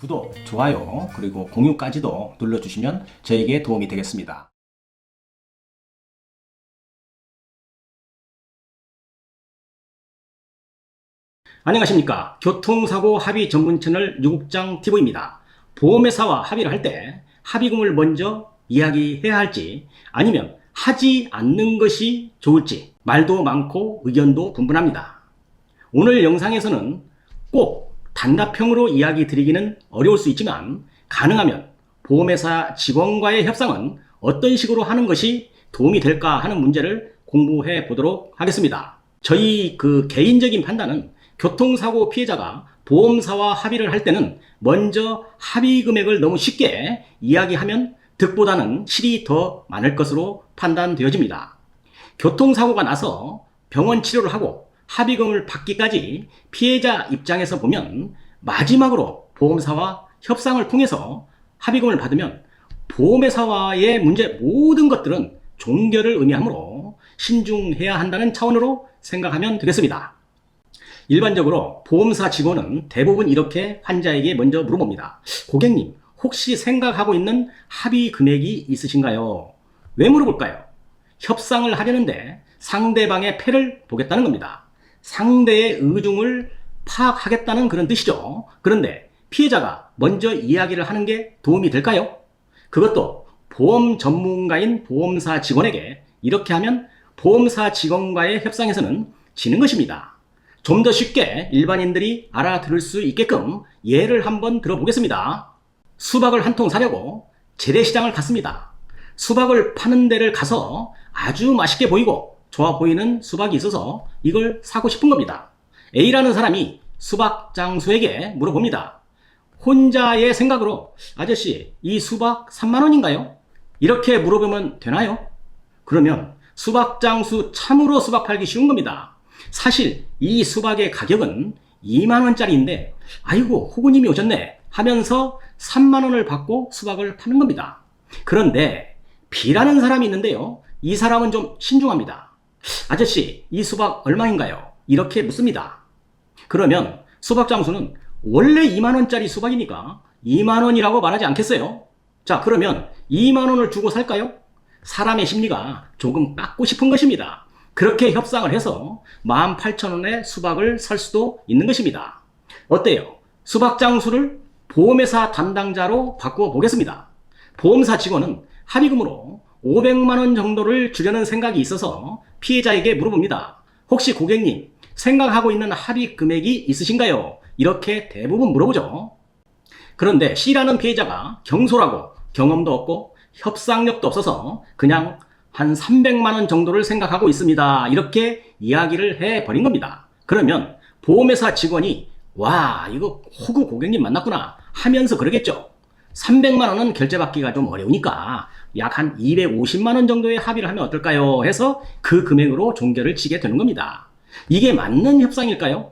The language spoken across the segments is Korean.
구독, 좋아요, 그리고 공유까지도 눌러주시면 저에게 도움이 되겠습니다. 안녕하십니까. 교통사고 합의 전문 채널 유국장TV입니다. 보험회사와 합의를 할 때 합의금을 먼저 이야기해야 할지 아니면 하지 않는 것이 좋을지 말도 많고 의견도 분분합니다. 오늘 영상에서는 꼭 단답형으로 이야기 드리기는 어려울 수 있지만 가능하면 보험회사 직원과의 협상은 어떤 식으로 하는 것이 도움이 될까 하는 문제를 공부해 보도록 하겠습니다. 저희 개인적인 판단은 교통사고 피해자가 보험사와 합의를 할 때는 먼저 합의 금액을 너무 쉽게 이야기하면 득보다는 실이 더 많을 것으로 판단되어집니다. 교통사고가 나서 병원 치료를 하고 합의금을 받기까지 피해자 입장에서 보면 마지막으로 보험사와 협상을 통해서 합의금을 받으면 보험회사와의 모든 것들은 종결을 의미하므로 신중해야 한다는 차원으로 생각하면 되겠습니다. 일반적으로 보험사 직원은 대부분 이렇게 환자에게 먼저 물어봅니다. 고객님, 혹시 생각하고 있는 합의 금액이 있으신가요? 왜 물어볼까요? 협상을 하려는데 상대방의 패를 보겠다는 겁니다. 상대의 의중을 파악하겠다는 그런 뜻이죠. 그런데 피해자가 먼저 이야기를 하는 게 도움이 될까요? 그것도 보험 전문가인 보험사 직원에게 이렇게 하면 보험사 직원과의 협상에서는 지는 것입니다. 좀 더 쉽게 일반인들이 알아들을 수 있게끔 예를 한번 들어보겠습니다. 수박을 한 통 사려고 재래시장을 갔습니다. 수박을 파는 데를 가서 아주 맛있게 보이고 좋아 보이는 수박이 있어서 이걸 사고 싶은 겁니다. A라는 사람이 수박 장수에게 물어봅니다. 혼자의 생각으로 아저씨, 이 수박 3만 원인가요? 이렇게 물어보면 되나요? 그러면 수박 장수 참으로 수박 팔기 쉬운 겁니다. 사실 이 수박의 가격은 2만 원짜리인데 아이고 호구님이 오셨네 하면서 3만 원을 받고 수박을 파는 겁니다. 그런데 B라는 사람이 있는데요. 이 사람은 좀 신중합니다. 아저씨, 이 수박 얼마인가요? 이렇게 묻습니다. 그러면 수박 장수는 원래 2만 원짜리 수박이니까 2만 원이라고 말하지 않겠어요? 자, 그러면 2만 원을 주고 살까요? 사람의 심리가 조금 깎고 싶은 것입니다. 그렇게 협상을 해서 18,000원에 수박을 살 수도 있는 것입니다. 어때요? 수박 장수를 보험회사 담당자로 바꿔 보겠습니다. 보험사 직원은 합의금으로 500만 원 정도를 주려는 생각이 있어서 피해자에게 물어봅니다. 혹시 고객님, 생각하고 있는 합의 금액이 있으신가요? 이렇게 대부분 물어보죠. 그런데 C라는 피해자가 경솔하고 경험도 없고 협상력도 없어서 그냥 한 300만 원 정도를 생각하고 있습니다. 이렇게 이야기를 해버린 겁니다. 그러면 보험회사 직원이 와, 이거 호구 고객님 만났구나 하면서 그러겠죠. 300만 원은 결제받기가 좀 어려우니까 약 한 250만 원 정도의 합의를 하면 어떨까요? 해서 그 금액으로 종결을 치게 되는 겁니다. 이게 맞는 협상일까요?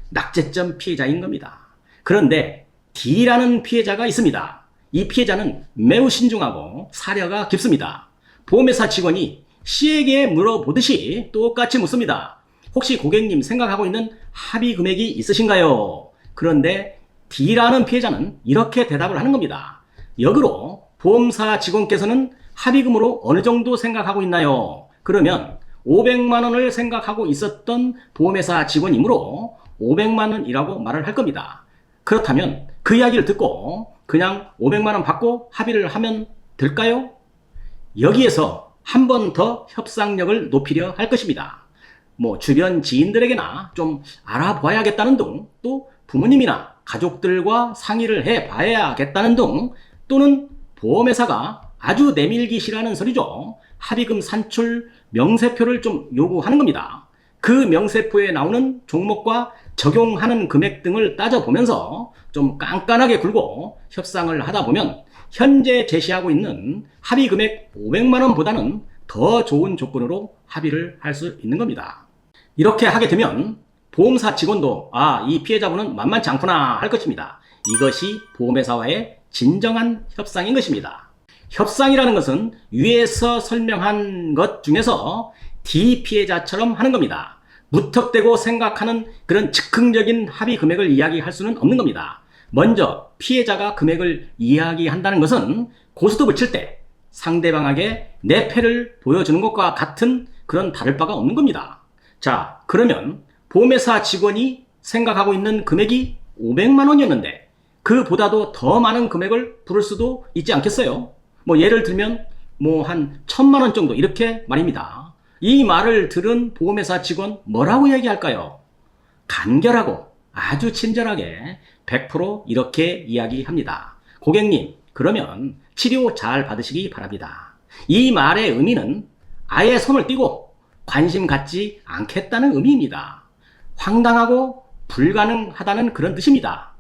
낙제점 피해자인 겁니다. 그런데 D라는 피해자가 있습니다. 이 피해자는 매우 신중하고 사려가 깊습니다. 보험회사 직원이 C에게 물어보듯이 똑같이 묻습니다. 혹시 고객님 생각하고 있는 합의 금액이 있으신가요? 그런데 D라는 피해자는 이렇게 대답을 하는 겁니다. 역으로 보험사 직원께서는 합의금으로 어느 정도 생각하고 있나요? 그러면 500만 원을 생각하고 있었던 보험회사 직원이므로 500만 원이라고 말을 할 겁니다. 그렇다면 그 이야기를 듣고 그냥 500만 원 받고 합의를 하면 될까요? 여기에서 한 번 더 협상력을 높이려 할 것입니다. 주변 지인들에게나 좀 알아봐야겠다는 등, 또 부모님이나 가족들과 상의를 해봐야겠다는 등, 또는 보험회사가 아주 내밀기 싫어하는 소리죠. 합의금 산출 명세표를 좀 요구하는 겁니다. 그 명세표에 나오는 종목과 적용하는 금액 등을 따져보면서 좀 깐깐하게 굴고 협상을 하다 보면 현재 제시하고 있는 합의 금액 500만 원보다는 더 좋은 조건으로 합의를 할 수 있는 겁니다. 이렇게 하게 되면 보험사 직원도 이 피해자분은 만만치 않구나 할 것입니다. 이것이 보험회사와의 진정한 협상인 것입니다. 협상이라는 것은 위에서 설명한 것 중에서 D 피해자처럼 하는 겁니다. 무턱대고 생각하는 그런 즉흥적인 합의 금액을 이야기할 수는 없는 겁니다. 먼저 피해자가 금액을 이야기한다는 것은 고스톱을 칠 때 상대방에게 내 패를 보여주는 것과 같은 그런 다를 바가 없는 겁니다. 자, 그러면 보험회사 직원이 생각하고 있는 금액이 500만 원이었는데 그보다도 더 많은 금액을 부를 수도 있지 않겠어요? 뭐 예를 들면 뭐 한 1000만 원 정도 이렇게 말입니다. 이 말을 들은 보험회사 직원 뭐라고 얘기할까요? 간결하고 아주 친절하게 100% 이렇게 이야기합니다. 고객님, 그러면 치료 잘 받으시기 바랍니다. 이 말의 의미는 아예 손을 떼고 관심 갖지 않겠다는 의미입니다. 황당하고 불가능하다는 그런 뜻입니다.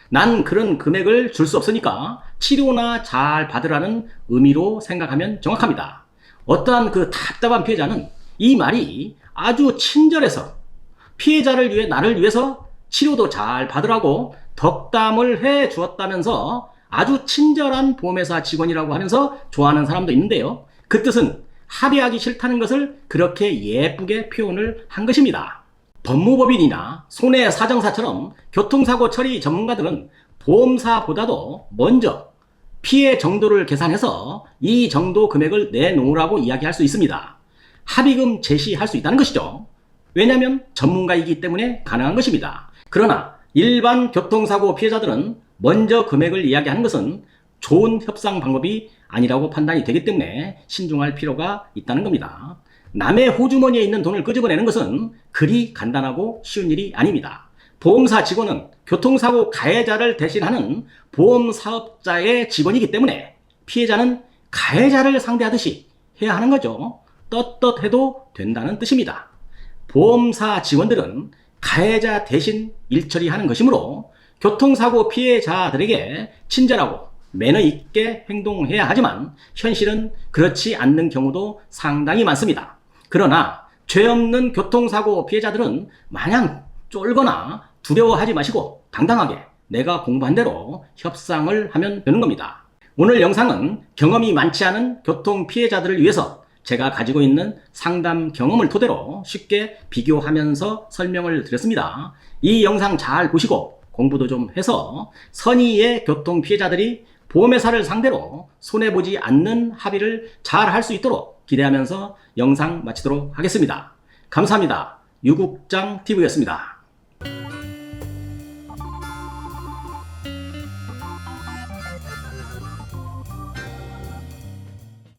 난 그런 금액을 줄 수 없으니까 치료나 잘 받으라는 의미로 생각하면 정확합니다. 어떠한 그 답답한 피해자는 이 말이 아주 친절해서 피해자를 위해 나를 위해서 치료도 잘 받으라고 덕담을 해 주었다면서 아주 친절한 보험회사 직원이라고 하면서 좋아하는 사람도 있는데요. 그 뜻은 합의하기 싫다는 것을 그렇게 예쁘게 표현을 한 것입니다. 법무법인이나 손해사정사처럼 교통사고 처리 전문가들은 보험사보다도 먼저 피해 정도를 계산해서 이 정도 금액을 내놓으라고 이야기할 수 있습니다. 합의금 제시할 수 있다는 것이죠. 왜냐하면 전문가이기 때문에 가능한 것입니다. 그러나 일반 교통사고 피해자들은 먼저 금액을 이야기하는 것은 좋은 협상 방법이 아니라고 판단이 되기 때문에 신중할 필요가 있다는 겁니다. 남의 호주머니에 있는 돈을 끄집어내는 것은 그리 간단하고 쉬운 일이 아닙니다. 보험사 직원은 교통사고 가해자를 대신하는 보험사업자의 직원이기 때문에 피해자는 가해자를 상대하듯이 해야 하는 거죠. 떳떳해도 된다는 뜻입니다. 보험사 직원들은 가해자 대신 일 처리하는 것이므로 교통사고 피해자들에게 친절하고 매너 있게 행동해야 하지만 현실은 그렇지 않는 경우도 상당히 많습니다. 그러나 죄 없는 교통사고 피해자들은 마냥 쫄거나 두려워하지 마시고 당당하게 내가 공부한 대로 협상을 하면 되는 겁니다. 오늘 영상은 경험이 많지 않은 교통 피해자들을 위해서 제가 가지고 있는 상담 경험을 토대로 쉽게 비교하면서 설명을 드렸습니다. 이 영상 잘 보시고 공부도 좀 해서 선의의 교통 피해자들이 보험회사를 상대로 손해보지 않는 합의를 잘 할 수 있도록 기대하면서 영상 마치도록 하겠습니다. 감사합니다. 유국장TV였습니다.